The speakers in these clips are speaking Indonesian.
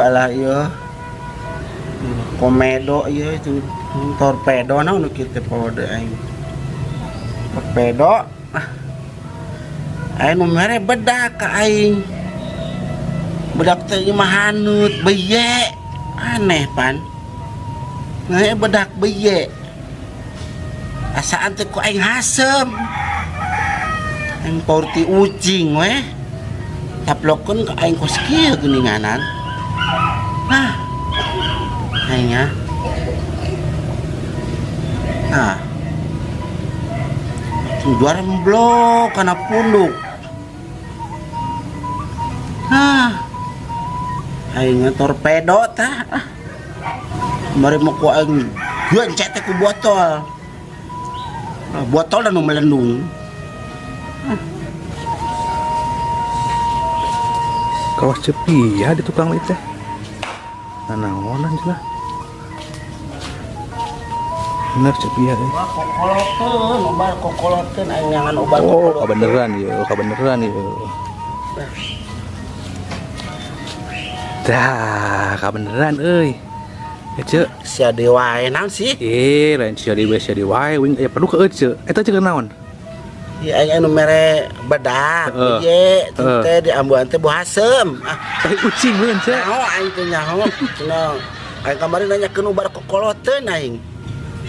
Alah iya komedo iya itu torpedo nah nu kitu pode aing torpedo aing mere bedak ka aing bedak teh mah hanut beye aneh pan nge bedak beye asaan teh ku aing hasem aing porti ucing we taplokeun ka aing kos kieu geuninganan. Nah, kayaknya, juara memblok karena punduk. Kayaknya torpedo tah. Mari mau ku aing gencet ku botol. Botol dan melendung. Kawas cepi ya di tukang itu. Naonan cenah. Bener cepi ya. Kokoloteun, obat kokoloteun aing nyangan obat. Oh, kabeneran ya, kabeneran ya. Dah, kabeneran euy. Ya ceuk. Sia dewa naon sih? Lain sia dewe wae wing aya perlu ke euy ceuk. Eta ceuk naon? Ya aing anu mere bedak, ye, teh di ambuan teh bu hasem. Kucing meureun ceuk. Nyaho aing teh nyaho. Cenah aing kamari nanyakeun ubar kokoloteun aing.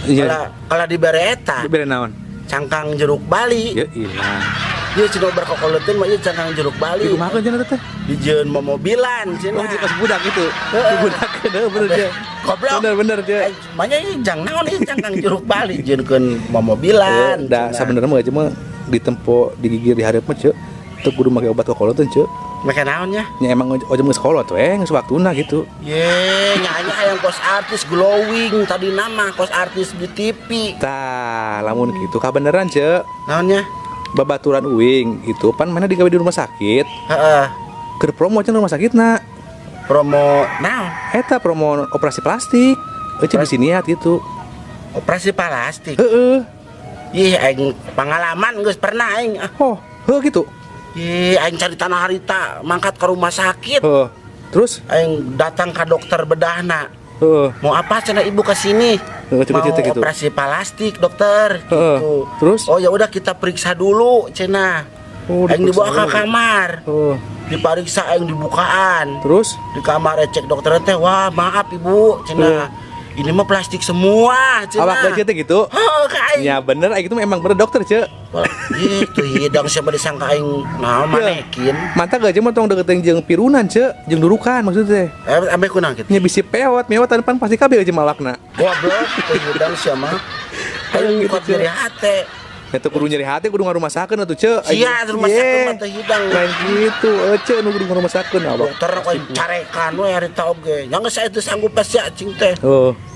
Iya. Kala dibere eta. Dibere naon? Cangkang jeruk Bali. Ya ilah. Ieu cenah ubar kokoloteun mah ieu cangkang jeruk Bali. Kumaha cenah teh? Dijieun mobilan cenah. Oh, pas budak itu. Budak bener dia. Goblok. Bener dia. Manya ieu jang naon ieu cangkang jeruk Bali dijieunkeun mobilan. Da sabenerna mah aja mah ditempo digigir di hareup mah ceuk teu kudu make obat kokoloteun ceuk. Make naon nya? Nya emang aja geus kolot we geus waktuna gitu. Ye, nyanyi hayang kos artis glowing tadi nama kos artis di TV. Tah, lamun kitu kabeneran ceuk. Naonnya? Babaturan uing gitu pan mana digawe di rumah sakit. Heeh. Keur promo cenah rumah sakitna. Promo naon? Eta promo operasi plastik. Eueuh di sini ya gitu. Operasi plastik. Heeh. Ih, aing pengalaman geus pernah aing. Oh, heuh gitu. Ih, aing cari tanah harita mangkat ke rumah sakit. Terus aing datang ke dokter bedahna. Mau apa cenah ibu ke sini? Mau gitu. operasi plastik, dokter. Gitu. Terus? Oh ya udah kita periksa dulu cenah. Aing dibawa ke kamar. Diperiksa aing dibukaan. Terus di kamar cek dokter teh, wah maaf ibu cenah. Ini mah plastik semua cenah. Awak gaji teh gitu? Ya bener, aing itu emang bener dokter ceuk. Gitu hidang siapa disangka aing naon manekin. Mantap gaji mah tong deketing jeung pirunan ceuk, jeung durukan maksudnya teh. Ambe kunang kitu. Nya bisi pewot depan pasti kabeh aja malakna. Goblok, teh hidang sia mah. Aing kuat nyeri hate. Eta kudu nyeri hati kudu ngarumasakeun atuh ceuk. Iya, rumah sakit mah teh hidang. Lain gitu, ceuk nu kudu ngarumasakeun abah. Dokter kok carekan we harita oge. Nya geus saya teh sanggup pas ya cing teh.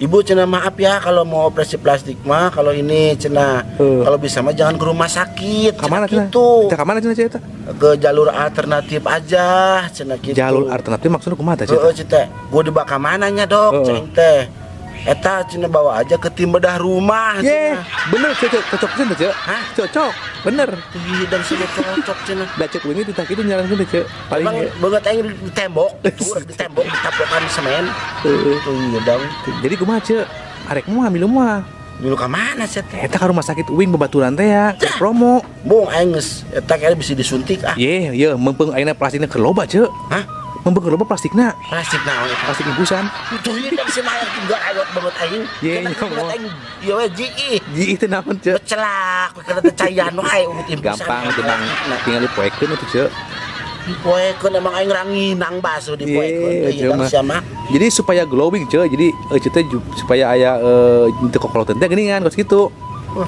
Ibu cenah maaf ya kalau mau operasi plastik mah, kalau ini cenah kalau bisa mah jangan ke rumah sakit. Kamana cenah? Gitu. Teh kamana cenah ceuk eta? Ke jalur alternatif aja cenah gitu. Jalur alternatif maksudnya kumaha teh ceuk? Heeh, teh. Gua dibawa ka mananya, Dok? Cing teh. Eta cenah bawa aja ke tim bedah rumah cenah. Bener cocok cenah ceuk. Hah? Cocok. Bener. Hidang sih cocok cenah. Da ceuk wingi ditah kitu nyarankeun ceuk. Paling banget aing di tembok, di tembok ditapokan semen. Tuh hidang. Jadi kumaha ceuk? Arek moal milu moal. Milu ka mana sih teh? Eta ka rumah sakit uing babaturan teh ya, promo. Bung aing geus eta kayaknya bisa disuntik ah. Ye, meupeung ayeuna plastikna keur loba ceuk. Hah? Membeng loba plastikna. Plastik naon eta? Plastik imbusan. Itu hidang sih mah tinggal ayot banget aing. Ye, aing ieu we GI. GI teh naon ceuk? Celak, kana teh cayan wae umut imbusan. Gampang tinggal dipoekeun atuh ceuk. Dipoekeun emang aing ranginang baso dipoekeun Iya, hidang mah. sia mah. Jadi supaya glowing ce, jadi supaya aya itu kokoloteun teh geuningan kos kitu.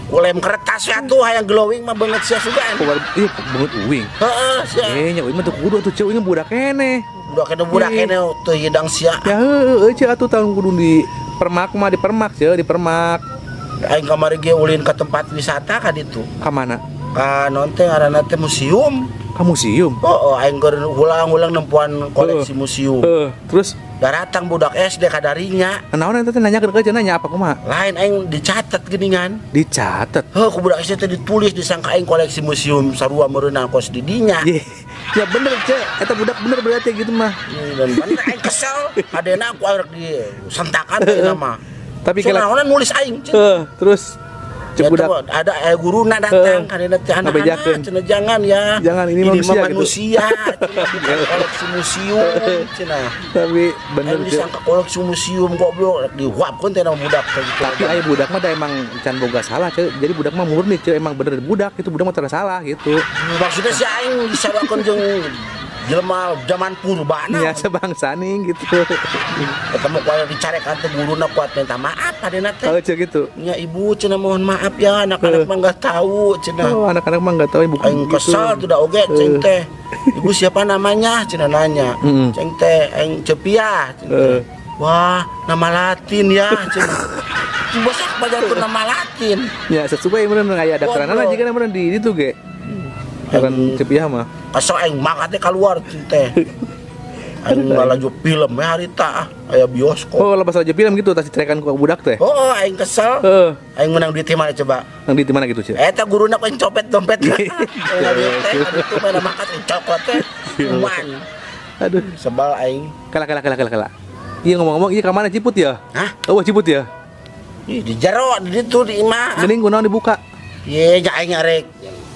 Kulem kertas ya tuh hayang glowing mah banget sia sugan. Ih, banget uing. Heeh sia. Nya uing mah teu kudu atuh ce, uing mah budak keneh. Budak kene teu hidang sia. Ya heueuh ce atuh tahun kudu di permak mah di permak ce, di permak. Aing kamari ge ulin ke tempat wisata ka ditu. Ka mana? Ka non teh ngaranna teh museum. Ka museum. Oh, aing keur ulang-ulang nempuan koleksi museum. Terus Daratang budak SD kadarinya. naon eta teh nanya ke nanya apa kumaha? Lain aing dicatat geuningan. Dicatet. Heuh ku budak SD teh ditulis disangka aing koleksi museum sarua meureunna kos di dinya. Ye. Ya bener ce, eta budak bener berarti gitu mah. Dan bener aing kesel. Adena aku arek di sentakan teh nama. Tapi Soalnya kalau nulis aing. terus Ya, cek budak tuh, ada guruna datang kadena teh anak-anak ngabejakeun. cenah jangan ya. Jangan, ini manusia gitu. manusia cenah, bukan koleksi museum cenah. tapi bener Aing ce. disangka koleksi museum goblok dihuapkeun teh nama budak teh gitu. Tapi aya budak mah da emang can boga salah ce. Jadi budak mah murni ce, emang bener budak itu budak mah teu salah gitu. Maksudnya si aing disarakeun jeung jelema zaman purbana. Ya sebangsa ning gitu. Eta mah kuat dicarekan teh guruna kuat minta maaf adena teh. Kalau ce gitu. Ya ibu cenah mohon maaf ya anak-anak mah enggak tahu cenah. Oh, anak-anak mah enggak tahu ibu Aing kesal tidak oge ceng teh. Ibu siapa namanya? Cenah nanya. Mm. Ceng teh aing Cepia. Ceng teh. Wah, nama Latin ya cenah. Bosak bajarkeun nama Latin. Ya sesuai bener aya daftaranna jika bener di itu ge. Kan cepiah mah. Kasau aing mangkat teh keluar ceng teh. Aing ngalaju film we harita aya bioskop. Oh, lepas aja film gitu tas dicerekan ku budak teh. Oh, aing kesel. Heeh. Aing menang duit mana coba? Nang di mana gitu, Ce? Eta guruna ku copet dompet. Itu mana makat cokot teh. Cuman Aduh, sebal aing. kala. Iya ngomong-ngomong, iya ka mana Ciput ya? Hah? Oh, Ciput ya? Ih, di jero di ditu di imah. Gening kunaon dibuka. Ye, nya aing arek.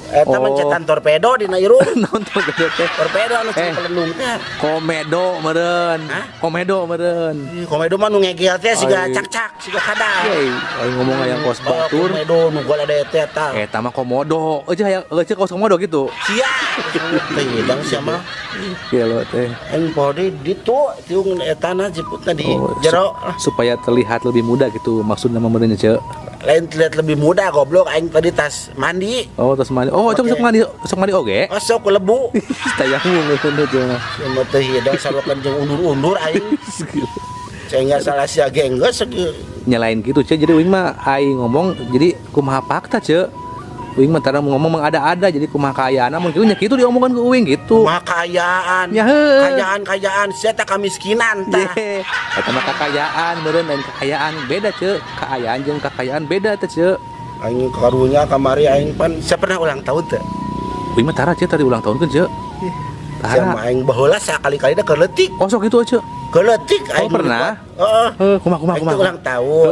Eta Oh. mencetan torpedo di Nairun. Nonton gede teh. Torpedo anu cek pelendung teh. Komedo meureun. Hah? Komedo meureun. Ih, komedo mah nu ngegel teh siga Ai. cak-cak, siga kadal. Yey, aing ngomong aya kos batur. Komedo nu gola da eta. Eta mah komodo. Aya kos komodo gitu. Sia. Teh hidang sia mah. Gelo teh. Aing poho di ditu tiung etana jiputna di Oh, jero. supaya terlihat lebih muda gitu maksudnya mah meureun Ce. Lain terlihat lebih muda goblok aing tadi tas mandi. Oh, terus mandi. Oh, Oke. sok mandi oge. Masuk ke lebu. Tayang ngono teh mah. Cuma teh hidang salukan jeung undur-undur aing. Cenga salah sia geus Nyalain gitu Ce. Jadi uing mah aing ngomong jadi kumaha fakta Ce. Uing mah tara ngomong ada jadi kumaha kaayana mun kitu nya kitu diomongkan ke uing gitu. mah kayaan. Ya, heuh. Kayaan sia teh kamiskinan tah. Ye, eta mah kakayaan meureun lain kakayaan beda Ce. Kaayaan jeung kakayaan beda teh Ce. Aing karunya kamari aing pan sia pernah ulang tahun teh. Uing mah tara Ce tadi ulang tahun kan Ce. Sia Tara. mah aing baheula sakali-kali da keuletik. Oh sok gitu Ce. Keuletik aing. pernah? Heeh. Kumaha. Aing teh ulang tahun.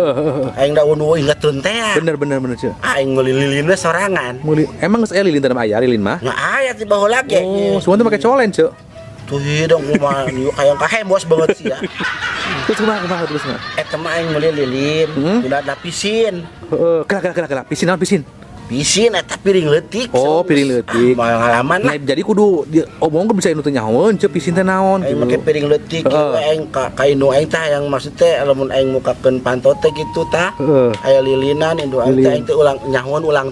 Aing da unu ingeteun teh. Bener Ce. Aing ngelililinna sorangan. Muli emang geus aya lilin teh aya lilin mah. Nya aya ti baheula ge. Oh, semua tuh pakai colen Ce. Tuh hidung kumaha yuk hayang kahembos banget sia. Terus kumaha terus mah. Eta mah aing meuli lilin, udah lapisin. Heeh, kala. Pisin. Pisin eta piring leutik. Oh, piring leutik. Mah ngalaman Nah, lah. jadi kudu omong bisa nu teu nyahoeun Ce pisin teh naon Aing make piring leutik Heeh. aing ka inu aing tah yang maksud teh lamun aing mukakeun panto teh gitu tah. Heeh. Aya lilinan induk aing teh aing teh ulang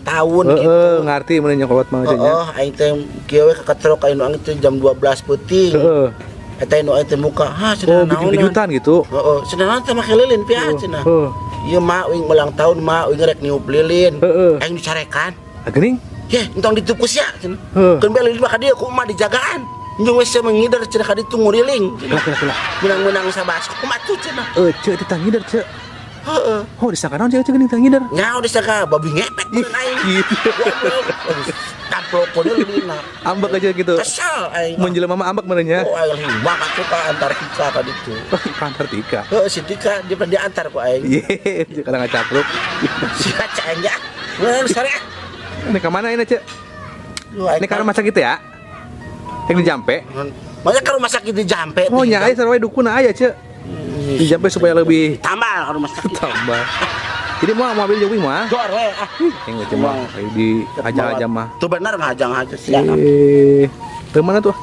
tahun gitu. Heeh, ngarti mun nya kolot mah nya. Oh, aing teh kieu we kaketrok ka inu aing teh jam 12 peuting. Heeh. Eta inu aing teh muka, "Hah, Oh, cenah bikin naon?" kejutan gitu. Heeh, cenah naon teh make lilin pian cenah. Heeh. Ieu mah uing ulang tahun mah uing rek niup lilin. Heeh. Aing dicarekan. Geuning. Ye, entong ditukus ya cenah. Heeh. Keun bae lilin mah ka dieu ku mah dijagaan. Njung we mengidar cenah ka ditu nguriling. Kela. Menang-menang sabas kumaha tuh cenah. Ce teh tangidar Ce. Heeh. Oh, disangka naon Ce geuning tangidar. Nyao disangka babi ngepet mun aing. Gitu. Taplok pun lilina. Ambek aja gitu. Kesal aing. Mun jelema mah ambek meureun nya. Oh, aing bakat tuh ka Antartika ka ditu. Antartika. Heeh, si Tika diantar ku aing. Ye, kadang ngacapruk. Si aing ya. Mun sare. Ini ke mana ini, Ce? Lu aing Ini karena masa gitu ya? Yang di Jampe. Masa ke rumah sakit di Jampe. Oh, nya aya sarua dukun aya, Ce. Di Jampe supaya lebih tambah ke rumah sakit. tambah. Jadi mau mobil jauh mah. Dor we ah. Yang cuma di aja mah. Tuh benar ngajang aja sih. Ke mana tuh?